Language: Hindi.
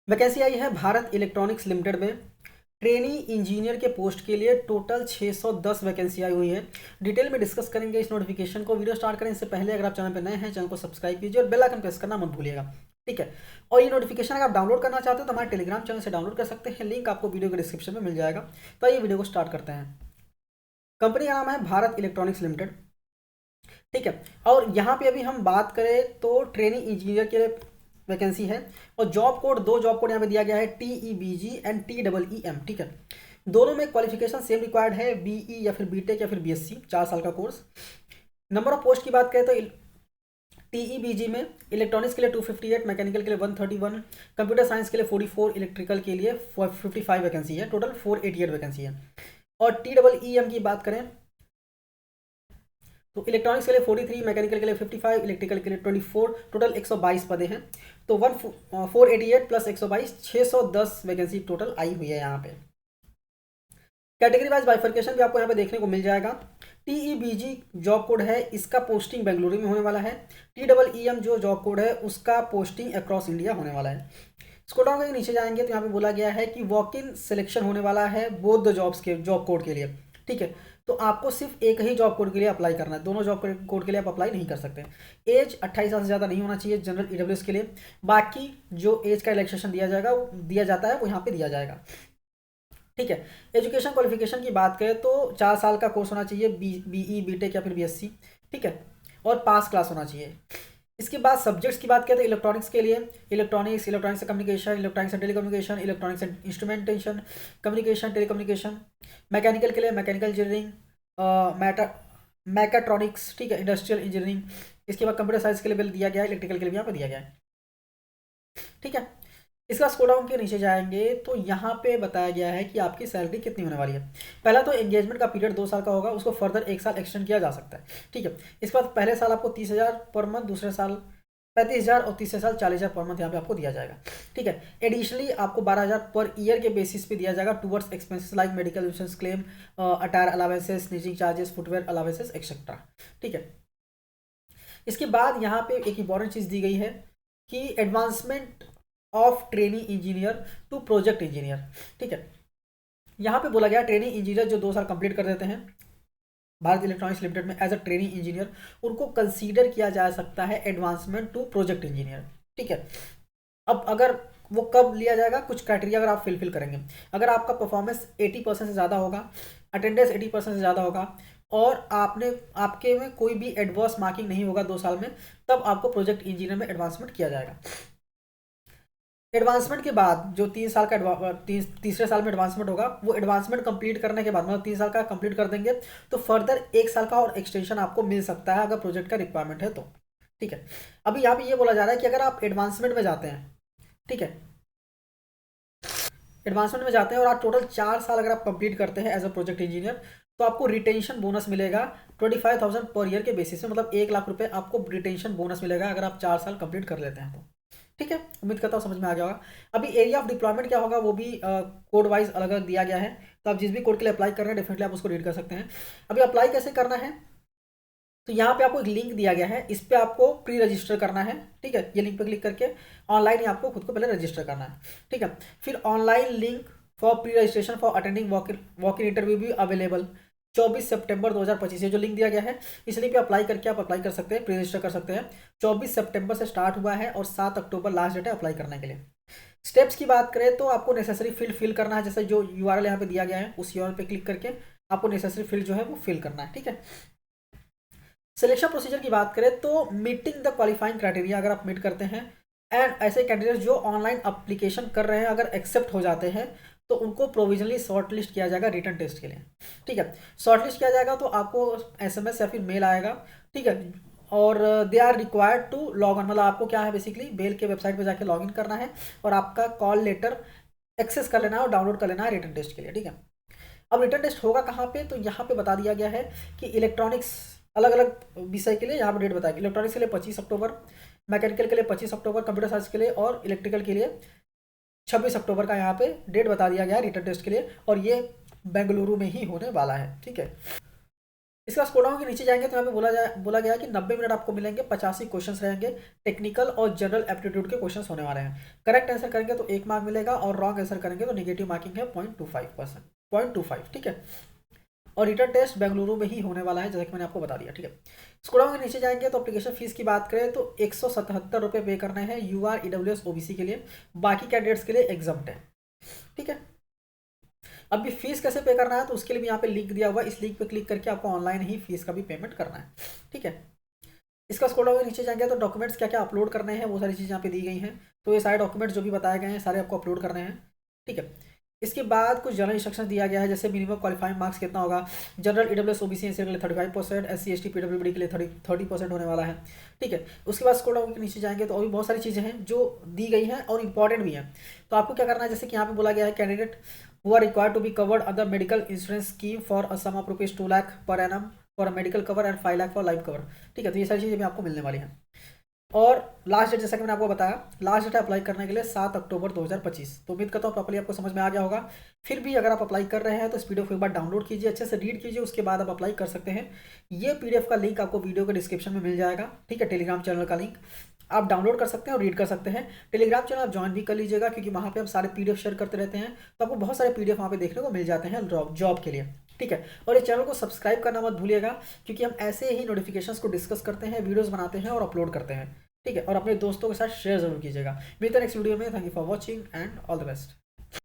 वैकेंसी आई है भारत इलेक्ट्रॉनिक्स लिमिटेड में ट्रेनी इंजीनियर के पोस्ट के लिए टोटल 610 वैकेंसी आई हुई है। डिटेल में डिस्कस करेंगे इस नोटिफिकेशन को। वीडियो स्टार्ट करें इससे पहले अगर आप चैनल पर नए हैं चैनल को सब्सक्राइब कीजिए और बेल आइकन प्रेस करना मत भूलिएगा। ठीक है। और ये नोटिफिकेशन अगर आप डाउनलोड करना चाहते हैं तो हमारे टेलीग्राम चैनल से डाउनलोड कर सकते हैं, लिंक आपको वीडियो के डिस्क्रिप्शन में मिल जाएगा। तो आइए वीडियो को स्टार्ट करते हैं। कंपनी का नाम है भारत इलेक्ट्रॉनिक्स लिमिटेड। ठीक है। और यहाँ पे अभी हम बात करें तो ट्रेनिंग इंजीनियर के लिए वैकेंसी है और जॉब कोड, दो जॉब कोड यहाँ पे दिया गया है, TEBG एंड TEEM। ठीक है। दोनों में क्वालिफिकेशन सेम रिक्वायर्ड है, BE या फिर BTech या फिर BSc, 4 साल का कोर्स। नंबर ऑफ पोस्ट की बात करें तो TEBG में इलेक्ट्रॉनिक्स के लिए 258, मैकेनिकल के लिए 131, कंप्यूटर साइंस के लिए 44, इलेक्ट्रिकल के लिए 55 वैकेंसी है, टोटल 488 वैकेंसी है। और TEEM की बात करें तो इलेक्ट्रॉनिक्स के लिए 43, मैकेनिकल के लिए 55, इलेक्ट्रिकल के लिए 24, टोटल 122 पदे हैं। तो 488 प्लस 122, 610 वैकेंसी टोटल आई हुई है यहाँ पे। कैटेगरी वाइज बाइफर्केशन भी आपको यहाँ पे देखने को मिल जाएगा। TEBG जॉब कोड है, इसका पोस्टिंग बेंगलुरु में होने वाला है। TEEM जो जॉब कोड है उसका पोस्टिंग अक्रॉस इंडिया होने वाला है। स्क्रॉल डाउन करके नीचे जाएंगे तो यहाँ पे बोला गया है कि वॉक इन सिलेक्शन होने वाला है बोथ द जॉब्स के जॉब कोड के लिए। ठीक है। तो आपको सिर्फ एक ही जॉब कोड के लिए अप्लाई करना है, दोनों जॉब कोड के लिए आप अप्लाई नहीं कर सकते। एज 28 साल से ज़्यादा नहीं होना चाहिए जनरल EWS के लिए। बाकी जो एज का रिलैक्सेशन दिया जाएगा वो दिया जाता है वो यहाँ पे दिया जाएगा। ठीक है। एजुकेशन क्वालिफिकेशन की बात करें तो 4 साल का कोर्स होना चाहिए, BE BTech या फिर BSc। ठीक है। और पास क्लास होना चाहिए। इसके बाद सब्जेक्ट्स की बात करें तो इलेक्ट्रॉनिक्स के लिए इलेक्ट्रॉनिक्स से कम्युनिकेशन, इलेक्ट्रॉनिक्स से टेलीकम्युनिकेशन, इलेक्ट्रॉनिक्स से इंस्ट्रूमेंटेशन, कम्युनिकेशन टेलीकम्युनिकेशन। मैकेनिकल के लिए मैकेनिकल इंजीनियरिंग, मैकाट्रॉनिक्स। ठीक है। Industrial engineering. इसके बाद कंप्यूटर साइंस के लिए दिया गया है, इलेक्ट्रिकल के लिए भी यहाँ पर दिया गया है। ठीक है। इसका स्क्रॉल डाउन के नीचे जाएंगे तो यहाँ पे बताया गया है कि आपकी सैलरी कितनी होने वाली है। पहला तो एंगेजमेंट का पीरियड 2 साल का होगा, उसको फर्दर 1 साल एक्सटेंड किया जा सकता है। ठीक है। इसके बाद पहले साल आपको 30,000 पर मंथ, दूसरे साल 35,000 और तीसरे साल 40,000 पर मंथ यहाँ पे आपको दिया जाएगा। ठीक है। एडिशनली आपको 12,000 पर ईयर के बेसिस पे दिया जाएगा towards expenses like medical insurance claim, attire allowances, stitching charges, footwear allowances etcetera. ठीक है। इसके बाद यहाँ पे एक इंपॉर्टेंट चीज़ दी गई है कि advancement of training engineer to project engineer. ठीक है। यहाँ पे बोला गया ट्रेनिंग इंजीनियर जो 2 साल कंप्लीट कर देते हैं भारत इलेक्ट्रॉनिक्स लिमिटेड में एज अ ट्रेनिंग इंजीनियर, उनको कंसीडर किया जा सकता है एडवांसमेंट टू प्रोजेक्ट इंजीनियर। ठीक है। अब अगर वो कब लिया जाएगा, कुछ क्राइटेरिया अगर आप फिल करेंगे, अगर आपका परफॉर्मेंस 80% से ज़्यादा होगा, अटेंडेंस 80% से ज़्यादा होगा और आपके में कोई भी एडवर्स मार्किंग नहीं होगा 2 साल में, तब आपको प्रोजेक्ट इंजीनियर में एडवांसमेंट किया जाएगा। एडवांसमेंट के बाद जो 3 साल का तीसरे साल में एडवांसमेंट होगा, वो एडवांसमेंट कंप्लीट करने के बाद मतलब 3 साल का कंप्लीट कर देंगे तो फर्दर 1 साल का और एक्सटेंशन आपको मिल सकता है अगर प्रोजेक्ट का रिक्वायरमेंट है तो। ठीक है। अभी यहाँ पे ये बोला जा रहा है कि अगर आप एडवांसमेंट में जाते हैं, ठीक है, एडवांसमेंट में जाते हैं और आप टोटल 4 साल अगर आप कंप्लीट करते हैं एज अ प्रोजेक्ट इंजीनियर तो आपको रिटेंशन बोनस मिलेगा 25,000 पर ईयर के बेसिस में, मतलब 1 लाख रुपए आपको रिटेंशन बोनस मिलेगा अगर आप 4 साल कंप्लीट कर लेते हैं तो। ठीक है। उम्मीद करता हूँ समझ में आ गया होगा। अभी एरिया ऑफ डिप्लॉयमेंट क्या होगा वो भी कोड वाइज अलग अलग दिया गया है, तो आप जिस भी कोड के लिए अप्लाई कर रहे हैं डेफिनेटली आप उसको रीड कर सकते हैं। अभी अप्लाई कैसे करना है तो यहाँ पे आपको एक लिंक दिया गया है, इस पर आपको प्री रजिस्टर करना है। ठीक है। ये लिंक पे क्लिक करके ऑनलाइन ही आपको खुद को पहले रजिस्टर करना है। ठीक है। फिर online link for pre registration for attending walk in interview भी अवेलेबल 24 सितंबर 2025, ये जो लिंक दिया गया है इस लिंक पे अप्लाई करके आप अप्लाई कर सकते हैं, प्री रजिस्टर कर सकते हैं। 24 सितंबर से स्टार्ट हुआ है और 7 अक्टूबर लास्ट डेट है अप्लाई करने के लिए। स्टेप्स की बात करें तो आपको नेसेसरी फील्ड फिल करना है, जैसे जो URL यहाँ पे दिया गया है उस URL पे क्लिक करके आपको नेसेसरी फील्ड जो है वो फिल करना है। ठीक है। सिलेक्शन प्रोसीजर की बात करें तो मीटिंग द क्वालिफाइंग क्राइटेरिया अगर आप मीट करते हैं एंड ऐसे कैंडिडेट जो ऑनलाइन अप्लीकेशन कर रहे हैं अगर एक्सेप्ट हो जाते हैं तो उनको प्रोविजनली शॉर्ट लिस्ट किया जाएगा रिटर्न टेस्ट के लिए। ठीक है। शॉर्ट लिस्ट किया जाएगा तो आपको SMS या फिर मेल आएगा। ठीक है। और they are required to log in, मतलब आपको क्या है बेसिकली बेल के वेबसाइट पर जाके लॉग इन करना है और आपका कॉल लेटर एक्सेस कर लेना है और डाउनलोड कर लेना है रिटर्न टेस्ट के लिए। ठीक है। अब रिटर्न टेस्ट होगा कहाँ पे तो यहाँ पे बता दिया गया है कि इलेक्ट्रॉनिक्स अलग अलग विषय के लिए यहाँ पे डेट बताएगी। इलेक्ट्रॉनिक्स के लिए 25 अक्टूबर, मैकेनिकल के लिए 25 अक्टूबर, कंप्यूटर साइंस के लिए और इलेक्ट्रिकल के लिए 26 अक्टूबर का यहाँ पे डेट बता दिया गया है रिटर्न टेस्ट के लिए, और ये बेंगलुरु में ही होने वाला है। ठीक है। इसका स्क्रॉल डाउन के नीचे जाएंगे तो यहाँ पे बोला गया है कि 90 मिनट आपको मिलेंगे, 85 क्वेश्चंस रहेंगे, टेक्निकल और जनरल एप्टीट्यूड के क्वेश्चंस होने वाले हैं। करेक्ट आंसर करेंगे तो 1 मार्क मिलेगा और रॉन्ग आंसर करेंगे तो नेगेटिव मार्किंग है 0.25%, 0.25, ठीक है। और रिटर्न टेस्ट बेंगलुरु में ही होने वाला है, जैसे कि मैंने आपको बता दिया, ठीक है। स्क्रॉल डाउन के नीचे जाएंगे तो एप्लीकेशन फीस की बात करें तो 177 रुपये पे करने हैं UR EWS OBC के लिए, बाकी कैंडिडेट्स के लिए एग्जम्प्ट है, ठीक है। अभी फीस कैसे पे करना है तो उसके लिए भी यहाँ पे लिंक दिया हुआ है, इस लिंक पे क्लिक करके आपको ऑनलाइन ही फीस का भी पेमेंट करना है, ठीक है। इसका स्क्रॉल डाउन नीचे जाएंगे तो डॉक्यूमेंट्स क्या क्या अपलोड करने हैं वो सारी चीज़ यहाँ पे दी गई हैं। तो ये सारे डॉक्यूमेंट्स जो भी बताए गए हैं सारे आपको अपलोड करने हैं, ठीक है। इसके बाद कुछ जनरल इंस्ट्रक्शन दिया गया है, जैसे मिनिमम क्वालिफाइंग मार्क्स कितना होगा। जनरल EWS OBC के लिए 35%, SC ST PWD के लिए 30% होने वाला है, ठीक है। उसके बाद स्क्रॉल डाउन के नीचे जाएंगे तो और भी बहुत सारी चीज़ें हैं जो दी गई हैं और इंपॉर्टेंट भी हैं। तो आपको क्या करना है, जैसे कि यहाँ पे बोला गया है candidate who are required to be covered under medical insurance scheme for a sum of rupees 2 lakh per annum for a medical cover and 5 lakh for life cover, ठीक है। तो ये सारी चीज़ें भी आपको मिलने वाली हैं। और लास्ट डेट जैसा कि मैंने आपको बताया, लास्ट डेट अप्लाई करने के लिए 7 अक्टूबर 2025। तो उम्मीद करता हूँ प्रॉपर्ली आपको समझ में आ गया होगा। फिर भी अगर आप अप्लाई कर रहे हैं तो इस पीडीएफ को एक बार डाउनलोड कीजिए, अच्छे से रीड कीजिए, उसके बाद आप अप्लाई कर सकते हैं। ये पीडीएफ का लिंक आपको वीडियो के डिस्क्रिप्शन में मिल जाएगा, ठीक है। टेलीग्राम चैनल का लिंक आप डाउनलोड कर सकते हैं और रीड कर सकते हैं। टेलीग्राम चैनल आप ज्वाइन भी कर लीजिएगा, क्योंकि वहाँ पे हम सारे पीडीएफ शेयर करते रहते हैं, तो आपको बहुत सारे पीडीएफ वहाँ पे देखने को मिल जाते हैं जॉब के लिए, ठीक है। और इस चैनल को सब्सक्राइब करना मत भूलिएगा, क्योंकि हम ऐसे ही नोटिफिकेशंस को डिस्कस करते हैं, वीडियोस बनाते हैं और अपलोड करते हैं, ठीक है। और अपने दोस्तों के साथ शेयर जरूर कीजिएगा। मिलते हैं नेक्स्ट वीडियो में। Thank you for watching and all the best.